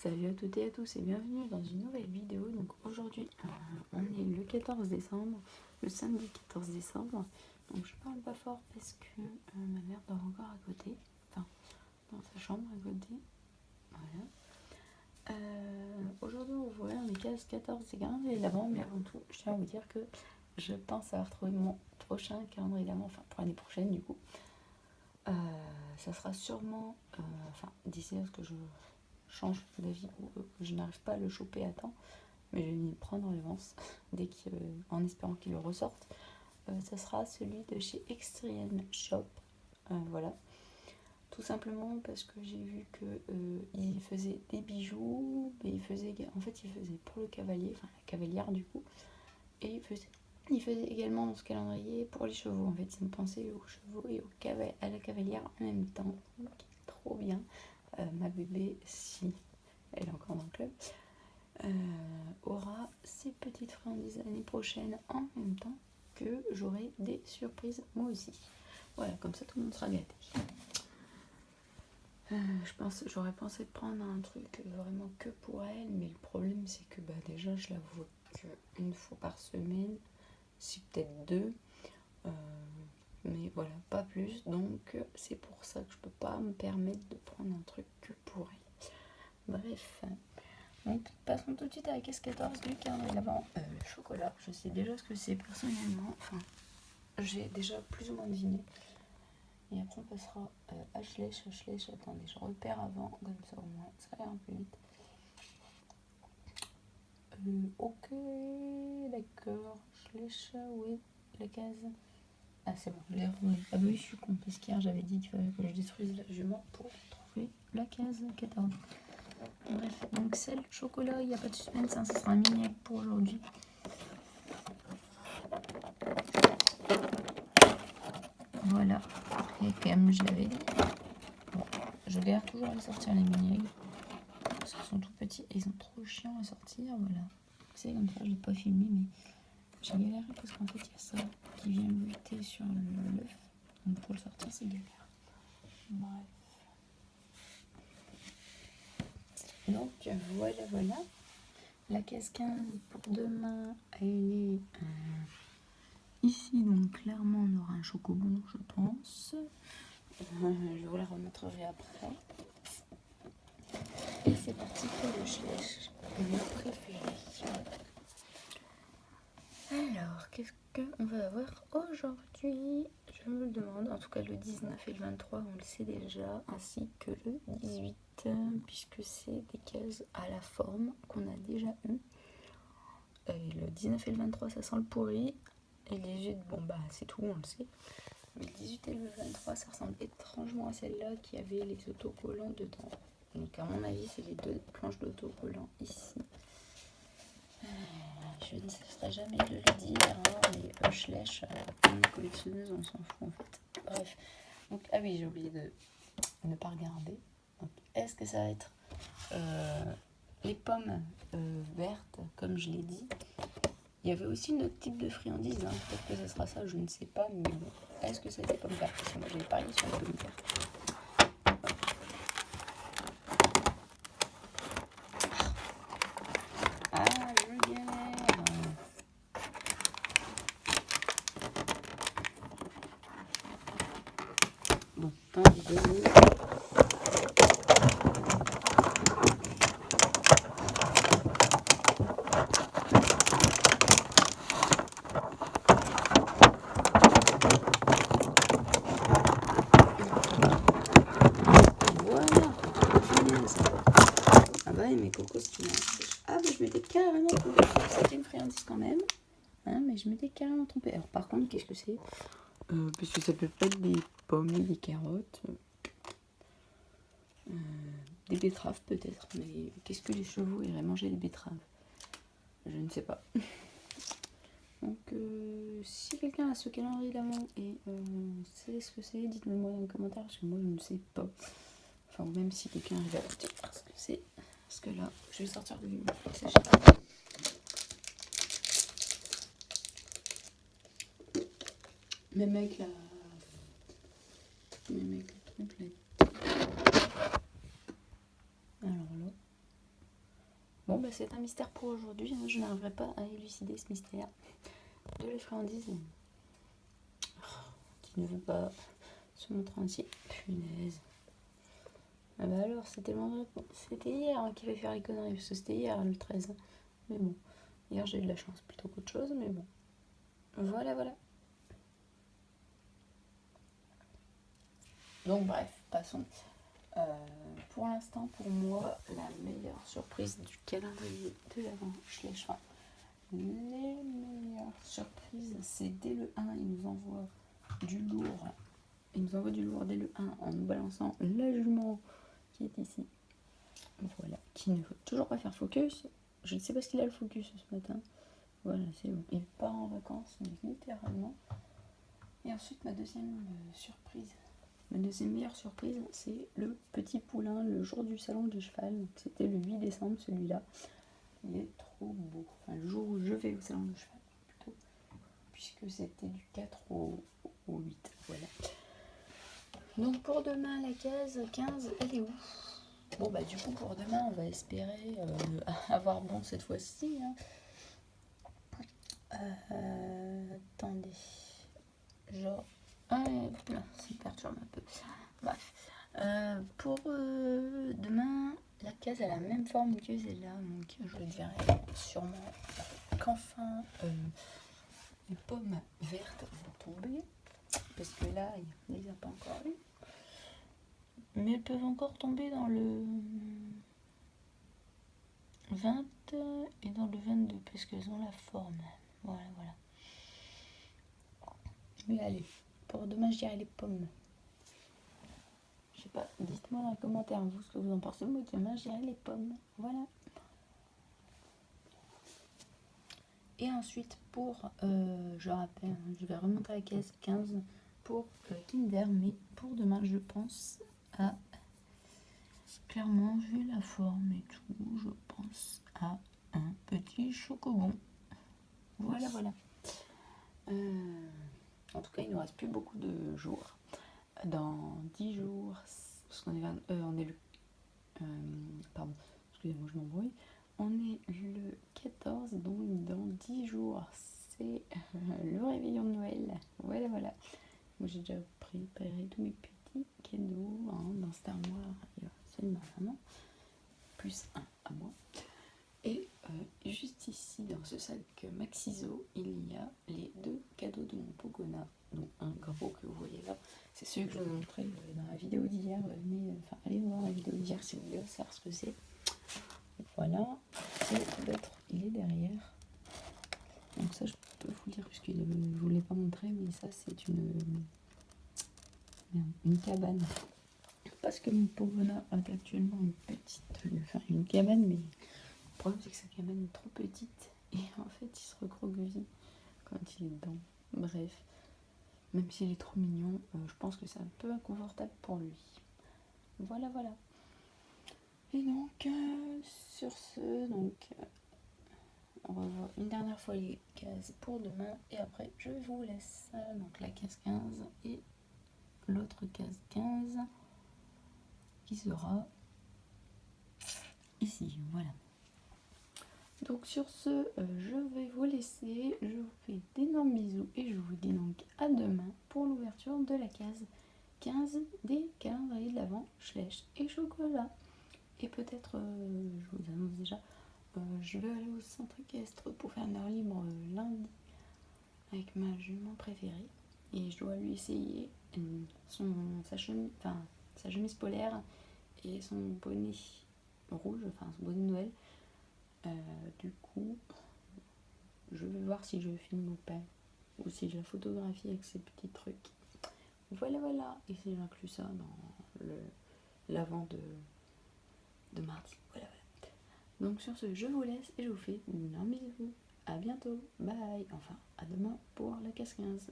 Salut à toutes et à tous et bienvenue dans une nouvelle vidéo. Donc aujourd'hui, on est le 14 décembre, le samedi 14 décembre. Donc je parle pas fort parce que ma mère dort encore à côté, enfin dans sa chambre à côté. Voilà. Aujourd'hui on va ouvrir les cases 14 et 15 et l'avant, mais avant tout, je tiens à vous dire que je pense avoir trouvé mon prochain calendrier d'avant, enfin pour l'année prochaine du coup. Ça sera sûrement, d'ici à ce que je change d'avis ou que je n'arrive pas à le choper à temps, mais je vais m'y prendre en avance dès en espérant qu'il le ressorte. Ça sera celui de chez Extreme Shop, voilà, tout simplement parce que j'ai vu que il faisait des bijoux, mais il faisait pour le cavalier, enfin la cavalière du coup, et il faisait également dans ce calendrier pour les chevaux. En fait, ça me pensait aux chevaux et à la cavalière en même temps, donc trop bien. Ma bébé, si elle est encore dans le club, aura ses petites friandises l'année prochaine en même temps que j'aurai des surprises moi aussi. Voilà, comme ça tout le monde sera gâté. J'aurais pensé prendre un truc vraiment que pour elle, mais le problème c'est que déjà je la vois qu'une fois par semaine, si peut-être deux, mais voilà, pas plus, donc c'est pour ça que je peux pas me permettre de prendre un truc que pour elle. Bref, donc passons tout de suite à la caisse 14 du calendrier d'avant. Le chocolat, je sais déjà ce que c'est personnellement, enfin j'ai déjà plus ou moins deviné. Et après on passera H-Lèche, attendez, je repère avant, comme ça au moins ça ira un peu vite. Ok, d'accord, H-Lèche, oui, la case. Ah c'est bon, l'air, oui. Ah bah oui, je suis con, parce qu'hier j'avais dit qu'il fallait que je détruise la jument pour trouver la case 14. Bref, donc celle chocolat, il n'y a pas de suspense, hein, ça sera un mini pour aujourd'hui. Voilà, et comme je l'avais dit, bon, je galère toujours à sortir les mini parce qu'ils sont tout petits et ils sont trop chiants à sortir, voilà. C'est comme ça, je l'ai pas filmé, mais j'ai galéré parce qu'en fait il y a ça qui vient buter sur l'œuf, donc pour le sortir c'est galère. Bref. Donc voilà. La caisse 15 pour demain, elle est ici, donc clairement on aura un chocobon, je pense. Je vous la remontrerai après. Et c'est parti pour le Schleich, mon préféré. Alors, qu'est-ce qu'on va avoir aujourd'hui? Je me le demande. En tout cas, le 19 et le 23, on le sait déjà, ainsi que le 18, puisque c'est des cases à la forme qu'on a déjà eu. Et le 19 et le 23, ça sent le pourri. Et le 18, c'est tout, on le sait. Mais le 18 et le 23, ça ressemble étrangement à celle-là qui avait les autocollants dedans. Donc à mon avis, c'est les deux planches d'autocollants ici. Je ne cesserai jamais de le dire, hein, mais Schleich, une collectionneuse, on s'en fout en fait. Bref. Donc, ah oui, j'ai oublié de ne pas regarder. Donc, est-ce que ça va être les pommes vertes, comme je l'ai dit? Il y avait aussi notre type de friandise, hein. Peut-être que ce sera ça, je ne sais pas, mais bon. Est-ce que c'est des pommes vertes? Parce que moi j'ai parié sur les pommes vertes. Ah, je galère. Bon, tant pis. Mais Coco, c'est une... Ah, mais je m'étais carrément trompée. C'était une friandise quand même. Hein, mais je m'étais carrément trompée. Alors, par contre, qu'est-ce que c'est? Parce que ça peut pas être des pommes, des carottes, des betteraves peut-être. Mais qu'est-ce que les chevaux iraient manger des betteraves? Je ne sais pas. Donc, si quelqu'un a ce calendrier d'avant et sait ce que c'est, dites-le moi dans les commentaires parce que moi je ne sais pas. Enfin, même si quelqu'un arrive à acheter parce que c'est. Parce que là, je vais sortir du sachet. Même avec la truc là. Alors là, Bon, bah, c'est un mystère pour aujourd'hui. Hein. Je n'arriverai pas à élucider ce mystère de la friandise qui ne veut pas se montrer ainsi. Punaise. Ah bah alors, c'était hier hein, qu'il fallait faire les conneries, parce que c'était hier le 13. Mais bon, hier j'ai eu de la chance plutôt qu'autre chose, mais bon. Voilà, voilà. Donc bref, passons. Pour l'instant, pour moi, la meilleure surprise du calendrier de l'Avent, enfin, les meilleures surprises, c'est dès le 1, il nous envoie du lourd. Il nous envoie du lourd dès le 1 en nous balançant la jument qui est ici. Voilà, qui ne veut toujours pas faire focus. Je ne sais pas ce qu'il a le focus ce matin. Voilà, c'est bon. Il part en vacances, mais littéralement. Et ensuite, ma deuxième meilleure surprise, c'est le petit poulain le jour du salon du cheval. C'était le 8 décembre, celui-là. Il est trop beau. Enfin, le jour où je vais au salon du cheval, plutôt. Puisque c'était du 4 au 8. Voilà. Donc pour demain, la case 15, elle est où? Bon, bah du coup, pour demain, on va espérer avoir bon cette fois-ci. Hein. Attendez. Genre... Ah, là, ça me perturbe un peu. Bref. Pour demain, la case a la même forme que celle-là. Donc, je dirais sûrement qu'enfin, les pommes vertes vont tomber. Parce que là, il ne les a pas encore eues. Mais elles peuvent encore tomber dans le 20 et dans le 22 parce qu'elles ont la forme. Voilà, voilà. Mais allez, pour demain, je dirais les pommes. Je sais pas, dites-moi dans les commentaires vous ce que vous en pensez. Moi, demain, je dirais les pommes. Voilà. Et ensuite, pour, je rappelle, je vais remonter à la case 15 pour Kinder, mais pour demain, je pense à... Clairement, vu la forme et tout, je pense à un petit chocobon. Voilà, voilà. En tout cas, il ne nous reste plus beaucoup de jours. Dans 10 jours, parce qu'on est, on est le... pardon, excusez-moi, je m'embrouille. On est le 14, donc dans 10 jours, c'est le réveillon de Noël. Voilà, voilà. Moi, j'ai déjà préparé tous mes petits cadeaux hein, dans cette armoire. Il y a celui de ma maman, plus un à moi. Et juste ici, dans ce sac Maxiso, il y a les 2 cadeaux de mon Pogona, dont un gros que vous voyez là. C'est celui que je vous montrais dans la vidéo d'hier, mais enfin, allez voir la vidéo d'hier si vous voulez savoir ce que c'est. Voilà, et l'autre, il est derrière. Donc ça, je peux vous le dire, puisque je ne vous l'ai pas montré, mais ça, c'est une cabane. Parce que mon Pogona a actuellement une petite, enfin une cabane, mais... Le problème, c'est que sa cabane est trop petite et en fait, il se recroqueville quand il est dedans. Bref, même s'il est trop mignon, je pense que c'est un peu inconfortable pour lui. Voilà, voilà. Et donc, sur ce, donc, on va voir une dernière fois les cases pour demain et après, je vous laisse. Donc, la case 15 et l'autre case 15 qui sera ici. Voilà. Donc sur ce, je vais vous laisser, je vous fais d'énormes bisous et je vous dis donc à demain pour l'ouverture de la case 15 des calendriers de l'Avent, Schlech et chocolat. Et peut-être, je vous annonce déjà, je vais aller au centre équestre pour faire une heure libre lundi avec ma jument préférée. Et je dois lui essayer sa chemise polaire et son bonnet rouge, enfin son bonnet de Noël. Du coup, je vais voir si je filme ou pas, ou si je la photographie avec ces petits trucs. Voilà, voilà. Et si j'inclus ça dans l'avant de mardi. Voilà, voilà. Donc sur ce, je vous laisse et je vous fais un bisou. À bientôt. Bye. Enfin, à demain pour la case 15.